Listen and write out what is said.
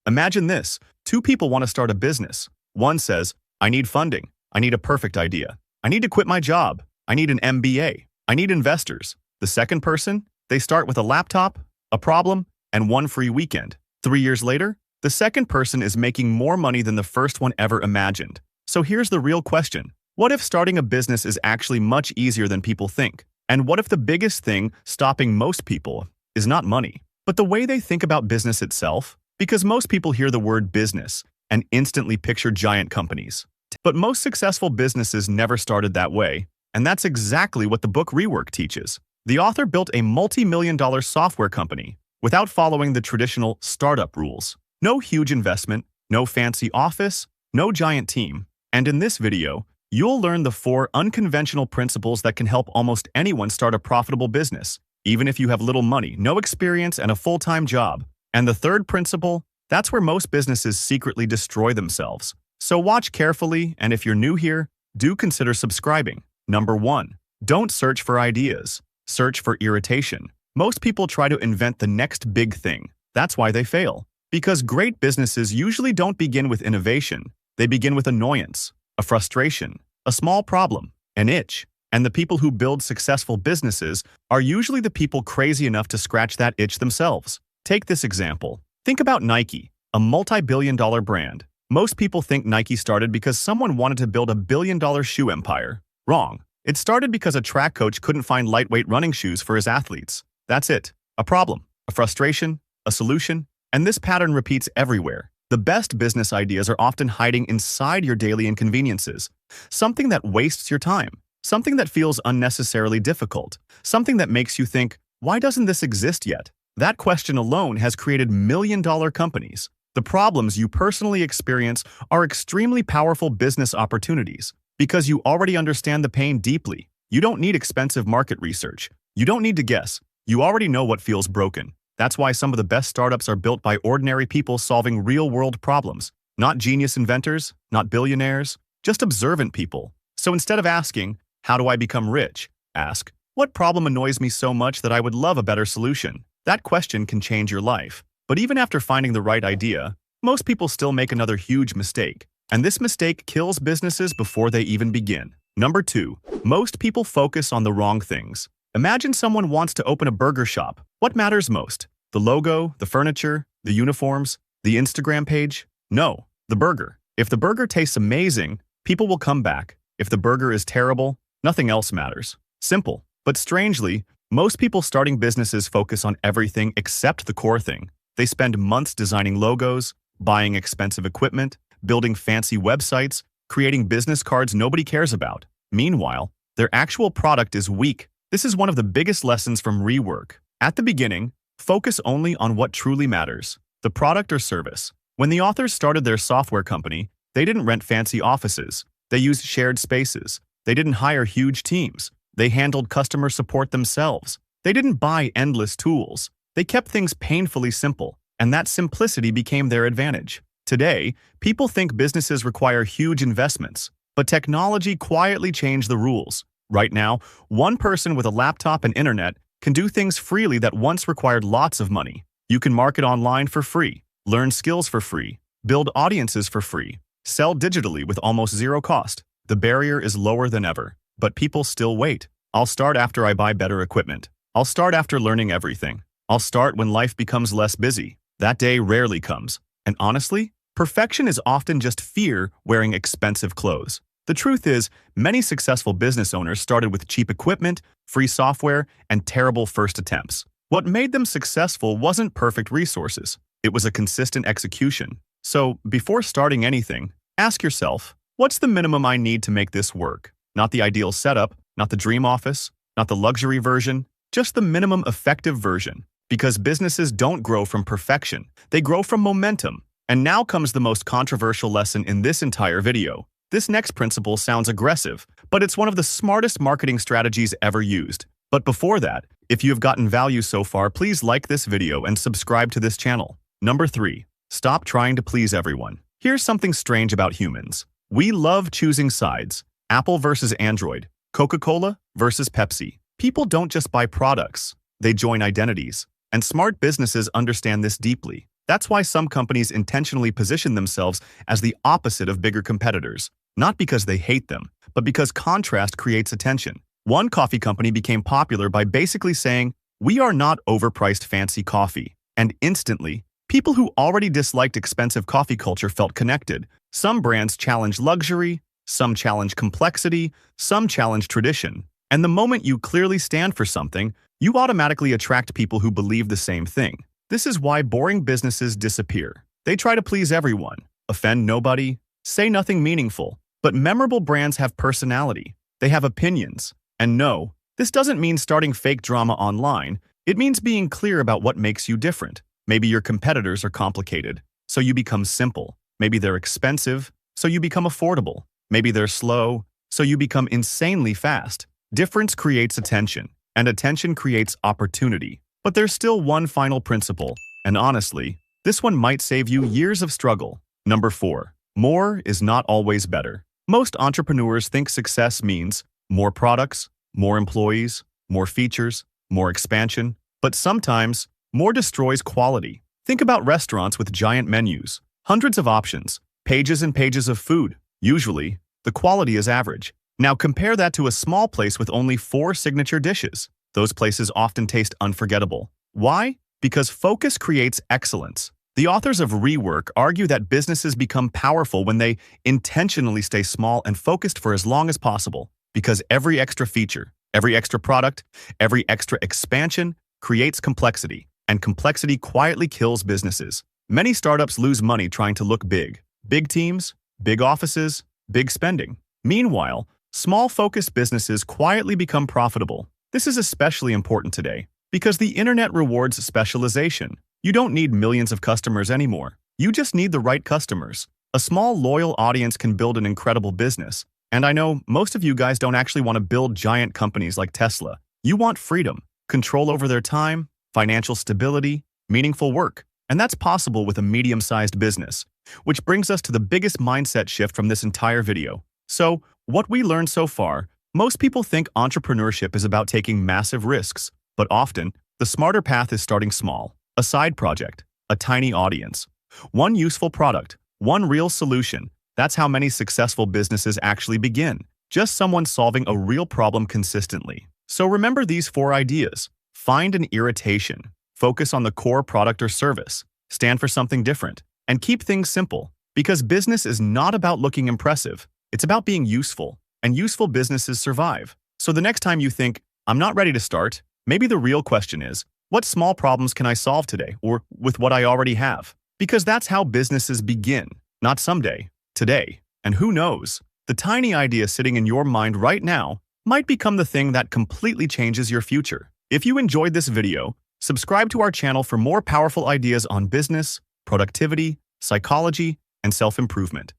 Imagine this. Two people want to start a business. One says, I need funding. I need a perfect idea. I need to quit my job. I need an MBA. I need investors. The second person, they start with a laptop, a problem, and one free weekend. 3 years later, the second person is making more money than the first one ever imagined. So here's the real question. What if starting a business is actually much easier than people think? And what if the biggest thing stopping most people is not money, but the way they think about business itself? Because most people hear the word business and instantly picture giant companies. But most successful businesses never started that way, and that's exactly what the book Rework teaches. The author built a multi-million-dollar software company without following the traditional startup rules. No huge investment, no fancy office, no giant team. And in this video, you'll learn the 4 unconventional principles that can help almost anyone start a profitable business, even if you have little money, no experience, and a full-time job. And the third principle, that's where most businesses secretly destroy themselves. So watch carefully, and if you're new here, do consider subscribing. Number 1. Don't search for ideas. Search for irritation. Most people try to invent the next big thing. That's why they fail. Because great businesses usually don't begin with innovation. They begin with annoyance, a frustration, a small problem, an itch. And the people who build successful businesses are usually the people crazy enough to scratch that itch themselves. Take this example. Think about Nike, a multi-billion-dollar brand. Most people think Nike started because someone wanted to build a billion-dollar shoe empire. Wrong. It started because a track coach couldn't find lightweight running shoes for his athletes. That's it. A problem, a frustration, a solution, and this pattern repeats everywhere. The best business ideas are often hiding inside your daily inconveniences. Something that wastes your time. Something that feels unnecessarily difficult. Something that makes you think, why doesn't this exist yet? That question alone has created million-dollar companies. The problems you personally experience are extremely powerful business opportunities because you already understand the pain deeply. You don't need expensive market research. You don't need to guess. You already know what feels broken. That's why some of the best startups are built by ordinary people solving real-world problems. Not genius inventors, not billionaires, just observant people. So instead of asking, how do I become rich? Ask, what problem annoys me so much that I would love a better solution? That question can change your life. But even after finding the right idea, most people still make another huge mistake. And this mistake kills businesses before they even begin. Number 2, most people focus on the wrong things. Imagine someone wants to open a burger shop. What matters most? The logo, the furniture, the uniforms, the Instagram page? No, the burger. If the burger tastes amazing, people will come back. If the burger is terrible, nothing else matters. Simple. But strangely, most people starting businesses focus on everything except the core thing. They spend months designing logos, buying expensive equipment, building fancy websites, creating business cards nobody cares about. Meanwhile, their actual product is weak. This is one of the biggest lessons from Rework. At the beginning, focus only on what truly matters, the product or service. When the authors started their software company, they didn't rent fancy offices. They used shared spaces. They didn't hire huge teams. They handled customer support themselves. They didn't buy endless tools. They kept things painfully simple, and that simplicity became their advantage. Today, people think businesses require huge investments, but technology quietly changed the rules. Right now, one person with a laptop and internet can do things freely that once required lots of money. You can market online for free, learn skills for free, build audiences for free, sell digitally with almost zero cost. The barrier is lower than ever, but people still wait. I'll start after I buy better equipment. I'll start after learning everything. I'll start when life becomes less busy. That day rarely comes. And honestly, perfection is often just fear wearing expensive clothes. The truth is, many successful business owners started with cheap equipment, free software, and terrible first attempts. What made them successful wasn't perfect resources. It was a consistent execution. So, before starting anything, ask yourself, what's the minimum I need to make this work? Not the ideal setup, not the dream office, not the luxury version, just the minimum effective version. Because businesses don't grow from perfection, they grow from momentum. And now comes the most controversial lesson in this entire video. This next principle sounds aggressive, but it's one of the smartest marketing strategies ever used. But before that, if you have gotten value so far, please like this video and subscribe to this channel. Number 3, stop trying to please everyone. Here's something strange about humans. We love choosing sides. Apple versus Android, Coca-Cola versus Pepsi. People don't just buy products, they join identities. And smart businesses understand this deeply. That's why some companies intentionally position themselves as the opposite of bigger competitors, not because they hate them, but because contrast creates attention. One coffee company became popular by basically saying, "We are not overpriced fancy coffee." And instantly, people who already disliked expensive coffee culture felt connected. Some brands challenge luxury, some challenge complexity, some challenge tradition. And the moment you clearly stand for something, you automatically attract people who believe the same thing. This is why boring businesses disappear. They try to please everyone, offend nobody, say nothing meaningful. But memorable brands have personality. They have opinions. And no, this doesn't mean starting fake drama online. It means being clear about what makes you different. Maybe your competitors are complicated, so you become simple. Maybe they're expensive, so you become affordable. Maybe they're slow, so you become insanely fast. Difference creates attention, and attention creates opportunity. But there's still one final principle, and honestly, this one might save you years of struggle. Number 4. More is not always better. Most entrepreneurs think success means more products, more employees, more features, more expansion. But sometimes, more destroys quality. Think about restaurants with giant menus, hundreds of options, pages and pages of food. Usually, the quality is average. Now compare that to a small place with only 4 signature dishes. Those places often taste unforgettable. Why? Because focus creates excellence. The authors of Rework argue that businesses become powerful when they intentionally stay small and focused for as long as possible, because every extra feature, every extra product, every extra expansion creates complexity, and complexity quietly kills businesses. Many startups lose money trying to look big. Big teams, big offices, big spending. Meanwhile, small focused businesses quietly become profitable. This is especially important today, because the internet rewards specialization. You don't need millions of customers anymore. You just need the right customers. A small, loyal audience can build an incredible business. And I know most of you guys don't actually want to build giant companies like Tesla. You want freedom, control over their time, financial stability, meaningful work. And that's possible with a medium-sized business. Which brings us to the biggest mindset shift from this entire video. So, what we learned so far, most people think entrepreneurship is about taking massive risks. But often, the smarter path is starting small. A side project, a tiny audience, one useful product, one real solution. That's how many successful businesses actually begin. Just someone solving a real problem consistently. So remember these 4 ideas. Find an irritation. Focus on the core product or service. Stand for something different. And keep things simple. Because business is not about looking impressive. It's about being useful. And useful businesses survive. So the next time you think, "I'm not ready to start," maybe the real question is, what small problems can I solve today or with what I already have? Because that's how businesses begin, not someday, today. And who knows, the tiny idea sitting in your mind right now might become the thing that completely changes your future. If you enjoyed this video, subscribe to our channel for more powerful ideas on business, productivity, psychology, and self-improvement.